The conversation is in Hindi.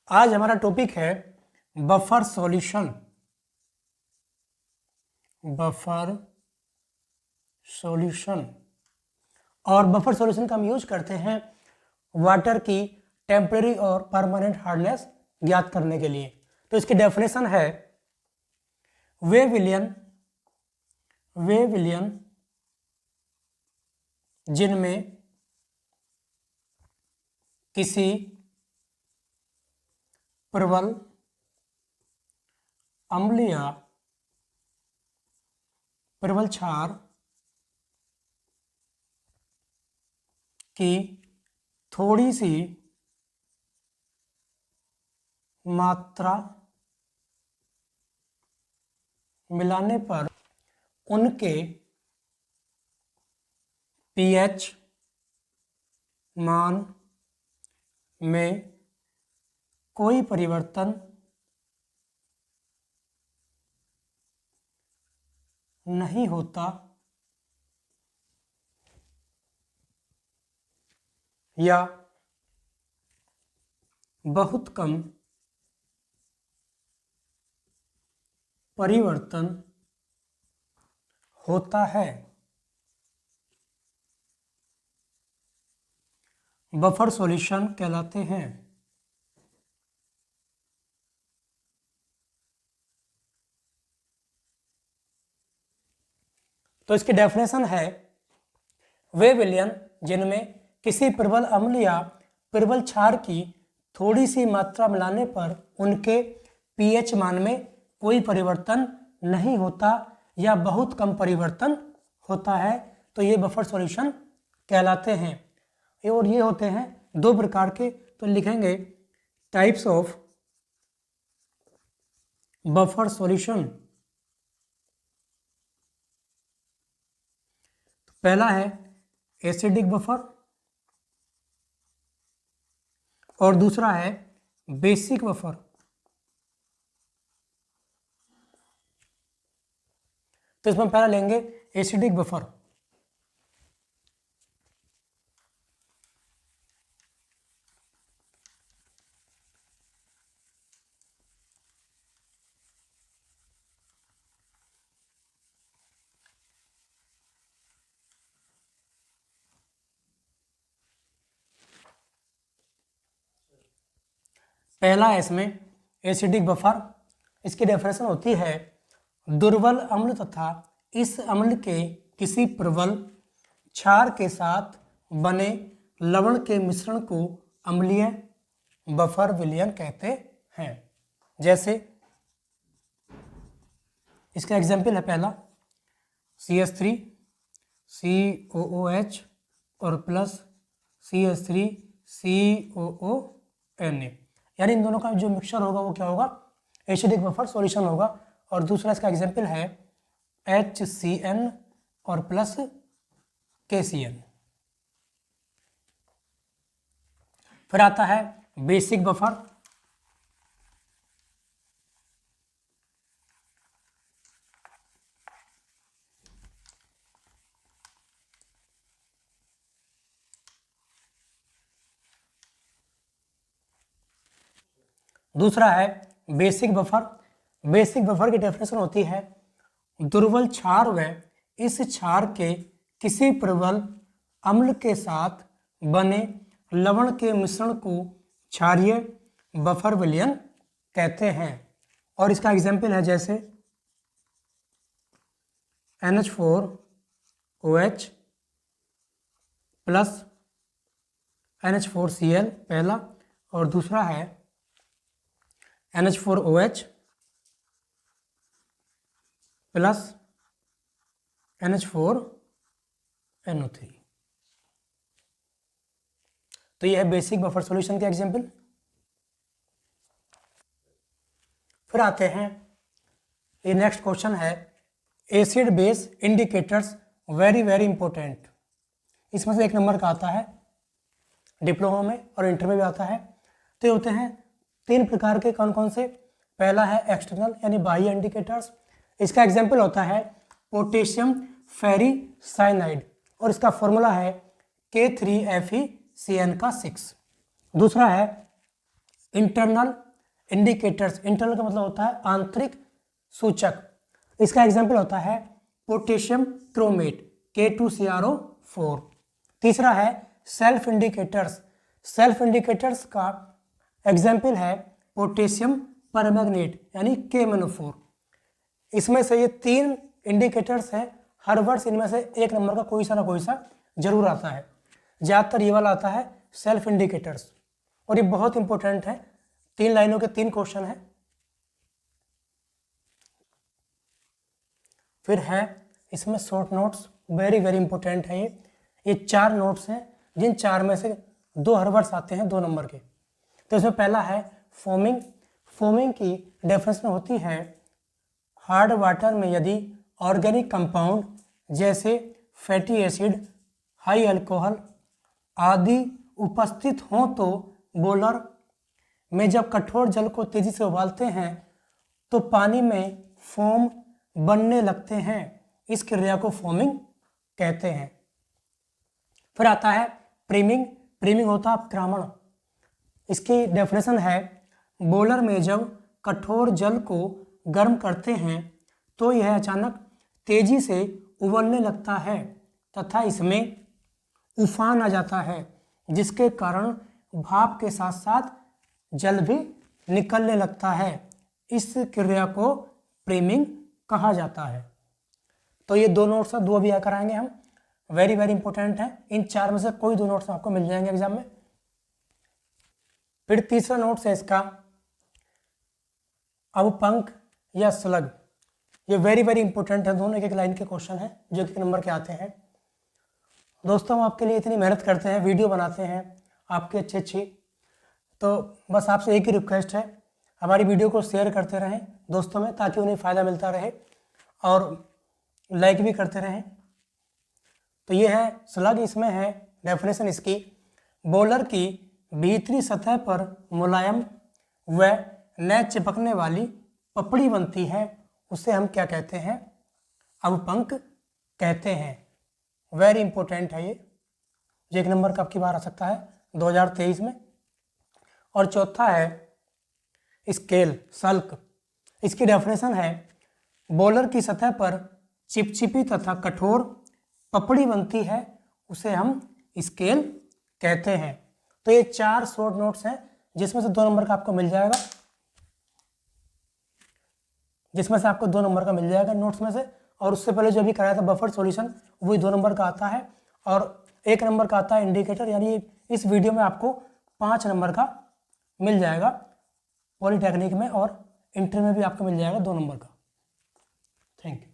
आज हमारा टॉपिक है बफर सॉल्यूशन। बफर सॉल्यूशन और बफर सॉल्यूशन का हम यूज करते हैं वाटर की टेम्परेरी और परमानेंट हार्डनेस ज्ञात करने के लिए। तो इसकी डेफिनेशन है वे विलयन जिनमें किसी प्रबल अम्ल या प्रबल क्षार की थोड़ी सी मात्रा मिलाने पर उनके पीएच मान में कोई परिवर्तन नहीं होता या बहुत कम परिवर्तन होता है। बफर सॉल्यूशन कहलाते हैं। तो इसकी डेफिनेशन है वे विलयन जिनमें किसी प्रबल अम्ल या प्रबल क्षार की थोड़ी सी मात्रा मिलाने पर उनके पीएच मान में कोई परिवर्तन नहीं होता या बहुत कम परिवर्तन होता है। तो ये बफर सॉल्यूशन कहलाते हैं। और ये होते हैं दो प्रकार के। तो लिखेंगे टाइप्स ऑफ बफर सॉल्यूशन। पहला है एसिडिक बफर और दूसरा है बेसिक बफर। तो इसमें पहला लेंगे एसिडिक बफर। पहला है इसमें एसिडिक बफर। इसकी डेफिनेशन होती है दुर्बल अम्ल तथा इस अम्ल के किसी प्रबल क्षार के साथ बने लवण के मिश्रण को अम्लीय बफर विलयन कहते हैं। जैसे इसका एग्जाम्पल है पहला CH3 COOH और प्लस CH3 COONA, यानी इन दोनों का जो मिक्सचर होगा वो क्या होगा, एसिडिक बफर सॉल्यूशन होगा। और दूसरा इसका एग्जाम्पल है HCN और प्लस KCN। फिर आता है बेसिक बफर। दूसरा है बेसिक बफर। बेसिक बफर की डेफिनेशन होती है दुर्बल क्षार व इस क्षार के किसी प्रबल अम्ल के साथ बने लवण के मिश्रण को क्षारीय बफर विलयन कहते हैं। और इसका एग्जाम्पल है जैसे NH4OH प्लस NH4Cl पहला, और दूसरा है NH4OH प्लस NH4NO3। तो यह है बेसिक बफर सॉल्यूशन के एग्जाम्पल। फिर आते हैं, ये नेक्स्ट क्वेश्चन है acid base indicators very very important. इसमें से 1 नंबर का आता है, डिप्लोमा में और इंटर में भी आता है। तो ये होते हैं 3 प्रकार के। कौन कौन से? पहला है एक्सटर्नल यानी बाह्य इंडिकेटर्स। इसका एग्जाम्पल होता है पोटेशियम फेरी साइनाइड और इसका फॉर्मूला है K3FeCN6। दूसरा है इंटरनल इंडिकेटर्स, इंटरनल का मतलब होता है आंतरिक सूचक। इसका एग्जाम्पल होता है पोटेशियम क्रोमेट K2CrO4। तीसरा है सेल्फ इंडिकेटर्स, सेल्फ इंडिकेटर्स का एग्जाम्पल है पोटेशियम परमैंगनेट यानी KMnO4। इसमें से ये 3 इंडिकेटर्स हैं, हर वर्ष इनमें से एक नंबर का कोई सा ना कोई सा जरूर आता है। ज़्यादातर ये वाला आता है सेल्फ इंडिकेटर्स, और ये बहुत इंपॉर्टेंट है। 3 लाइनों के 3 क्वेश्चन है। फिर है इसमें short notes, very very important है ये 4 नोट्स हैं, जिन 4 में से 2 हर वर्ष आते हैं 2 नंबर के। तो इसमें पहला है फोमिंग। फोमिंग की डेफिनेशन होती है हार्ड वाटर में यदि ऑर्गेनिक कंपाउंड जैसे फैटी एसिड, हाई अल्कोहल आदि उपस्थित हों तो बोलर में जब कठोर जल को तेजी से उबालते हैं तो पानी में फोम बनने लगते हैं। इस क्रिया को फोमिंग कहते हैं। फिर आता है प्रीमिंग। प्रीमिंग होता है अपक्रमण। इसकी डेफिनेशन है बोलर में जब कठोर जल को गर्म करते हैं तो यह अचानक तेजी से उबलने लगता है तथा इसमें उफान आ जाता है, जिसके कारण भाप के साथ साथ जल भी निकलने लगता है। इस क्रिया को प्रीमिंग कहा जाता है। तो ये 2 नोट्स हैं, 2 अभी कराएंगे हम, वेरी वेरी इंपॉर्टेंट है। इन 4 में से कोई 2 नोट्स आपको मिल जाएंगे एग्जाम में। फिर तीसरा नोट्स है इसका अवपंक या स्लग। ये वेरी वेरी इंपॉर्टेंट है, दोनों एक लाइन के क्वेश्चन है जो कि नंबर के आते हैं। दोस्तों हम आपके लिए इतनी मेहनत करते हैं, वीडियो बनाते हैं आपकी अच्छी, तो बस आपसे एक ही रिक्वेस्ट है, हमारी वीडियो को शेयर करते रहें दोस्तों में, ताकि उन्हें फ़ायदा मिलता रहे, और लाइक भी करते रहें। तो ये है स्लग। इसमें है डेफिनेशन इसकी, बोलर की भीतरी सतह पर मुलायम व न चिपकने वाली पपड़ी बनती है, उसे हम क्या कहते हैं? अवपंक कहते हैं। वेरी इंपॉर्टेंट है ये, 1 नंबर का आपकी बार आ सकता है 2023 में। और चौथा है स्केल, सल्क। इसकी डेफिनेशन है बोलर की सतह पर चिपचिपी तथा कठोर पपड़ी बनती है, उसे हम स्केल कहते हैं। तो ये 4 शॉर्ट नोट्स हैं, जिसमें से 2 नंबर का आपको मिल जाएगा, नोट्स में से। और उससे पहले जो अभी कराया था बफर सॉल्यूशन, वही 2 नंबर का आता है, और 1 नंबर का आता है इंडिकेटर। यानी इस वीडियो में आपको 5 नंबर का मिल जाएगा पॉलिटेक्निक में, और इंटर में भी आपको मिल जाएगा 2 नंबर का। Thank you.